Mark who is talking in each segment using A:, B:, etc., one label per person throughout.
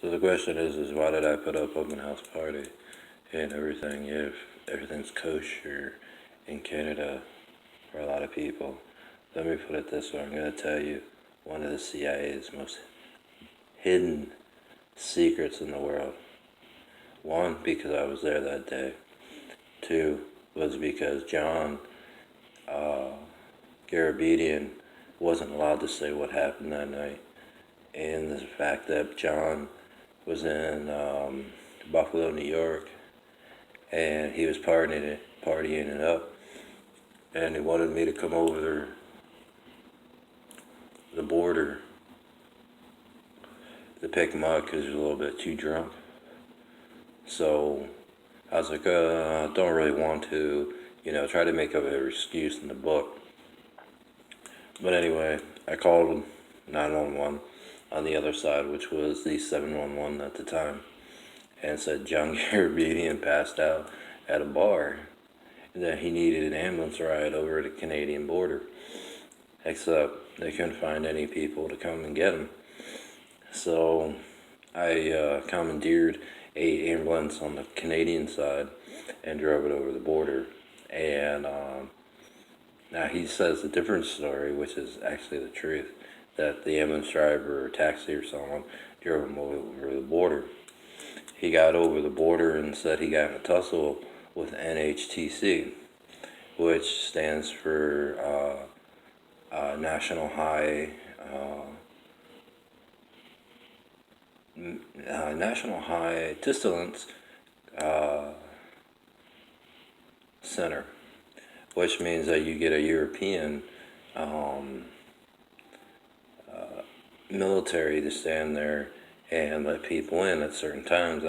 A: So the question is why did I put up open house party and everything if everything's kosher in Canada for a lot of people? Let me put it this way. I'm going to tell you one of the CIA's most hidden secrets in the world. One, because I was there that day. Two, was because John Garabedian wasn't allowed to say what happened that night. And the fact that John was in Buffalo, New York, and he was partying it up, and he wanted me to come over the border to pick him up because he was a little bit too drunk. So I was like, don't really want to, try to make up an excuse in the book. But anyway, I called 911 on the other side, which was the 711 at the time, and said John Garabedian passed out at a bar, and that he needed an ambulance ride over the Canadian border. Except they couldn't find any people to come and get him. So I commandeered a ambulance on the Canadian side and drove it over the border. And now he says a different story, which is actually the truth, that the ambulance driver or taxi or someone drove him over the border. He got over the border and said he got in a tussle with NHTC, which stands for National High Distillance Center, which means that you get a European military to stand there and let people in at certain times.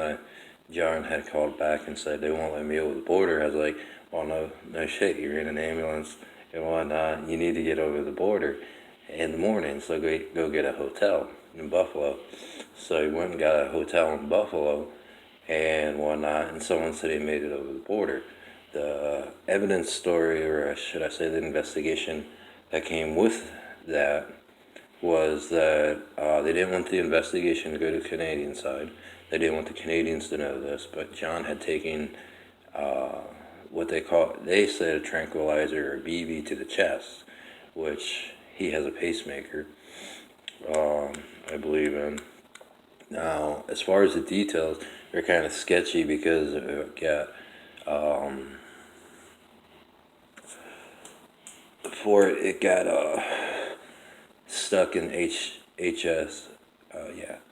A: John had called back and said they won't let me over the border. I was like, well, no shit, you're in an ambulance and whatnot. You need to get over the border in the morning, so go get a hotel in Buffalo. So he went and got a hotel in Buffalo and whatnot, and someone said he made it over the border. The evidence story, or should I say the investigation that came with that, was that they didn't want the investigation to go to the Canadian side. They didn't want the Canadians to know this, but John had taken what they said a tranquilizer or BB to the chest, which he has a pacemaker, I believe in. Now, as far as the details, they're kind of sketchy because it got stuck in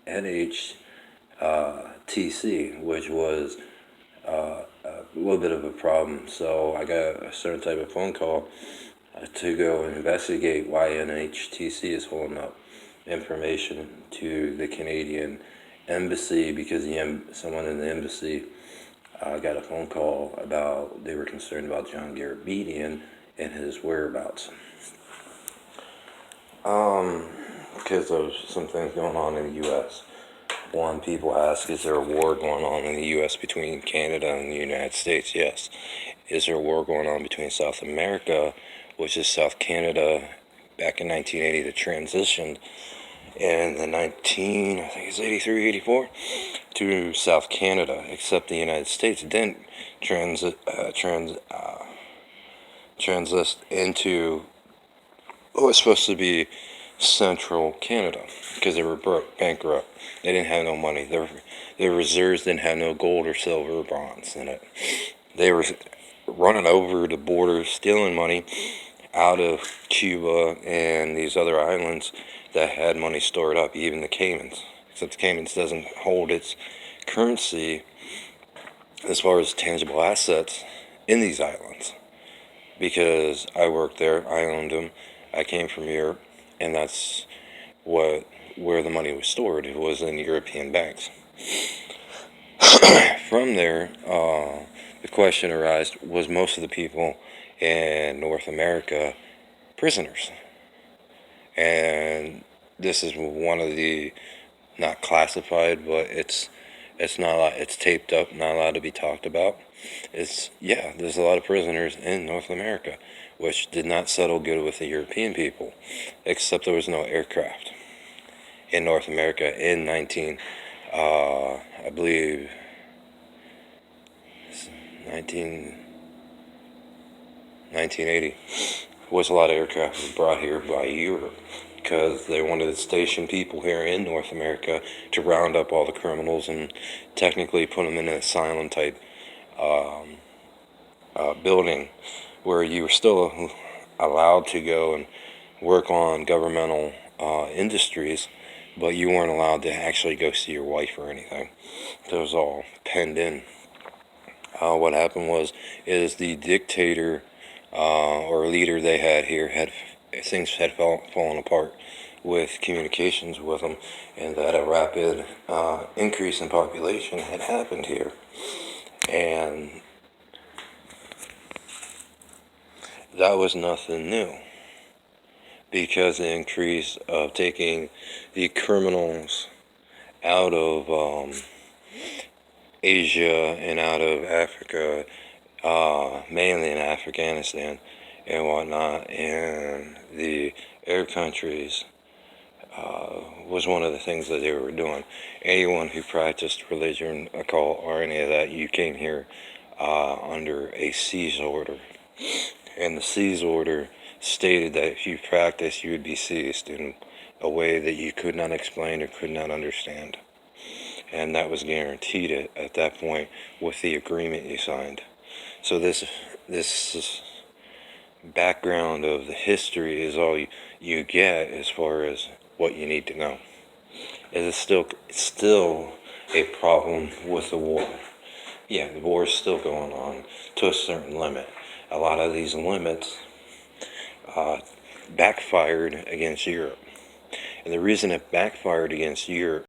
A: NHTC, which was a little bit of a problem. So I got a certain type of phone call to go and investigate why NHTC is holding up information to the Canadian embassy, because someone in the embassy got a phone call about they were concerned about John Garabedian and his whereabouts. Because there's some things going on in the U.S. One, people ask, is there a war going on in the U.S. between Canada and the United States? Yes. Is there a war going on between South America, which is South Canada, back in 1980, that transitioned in the I think it's 83, 84, to South Canada, except the United States didn't transit into what was supposed to be Central Canada, because they were bankrupt. They didn't have no money. Their reserves didn't have no gold or silver or bronze in it. They were running over the border, stealing money out of Cuba and these other islands that had money stored up, even the Caymans. Except the Caymans doesn't hold its currency as far as tangible assets in these islands. Because I worked there, I owned them, I came from Europe, and that's where the money was stored. It was in European banks. From there, the question arose, was most of the people in North America prisoners? And this is one of the, not classified, but it's not, it's taped up, not allowed to be talked about. There's a lot of prisoners in North America, which did not settle good with the European people, except there was no aircraft in North America in I believe 1980 was a lot of aircraft was brought here by Europe because they wanted to station people here in North America to round up all the criminals and technically put them in an asylum type building where you were still allowed to go and work on governmental industries, but you weren't allowed to actually go see your wife or anything. So it was all penned in. What happened is the dictator or leader they had here had things had fallen apart with communications with them, and that a rapid increase in population had happened here, and that was nothing new because the increase of taking the criminals out of Asia and out of Africa, mainly in Afghanistan and whatnot, and the Arab countries was one of the things that they were doing. Anyone who practiced religion, occult, or any of that, you came here under a seize order. And the seize order stated that if you practiced, you would be seized in a way that you could not explain or could not understand. And that was guaranteed at that point with the agreement you signed. So this background of the history is all you get as far as what you need to know. It's still a problem with the war. Yeah, the war is still going on to a certain limit. A lot of these limits backfired against Europe. And the reason it backfired against Europe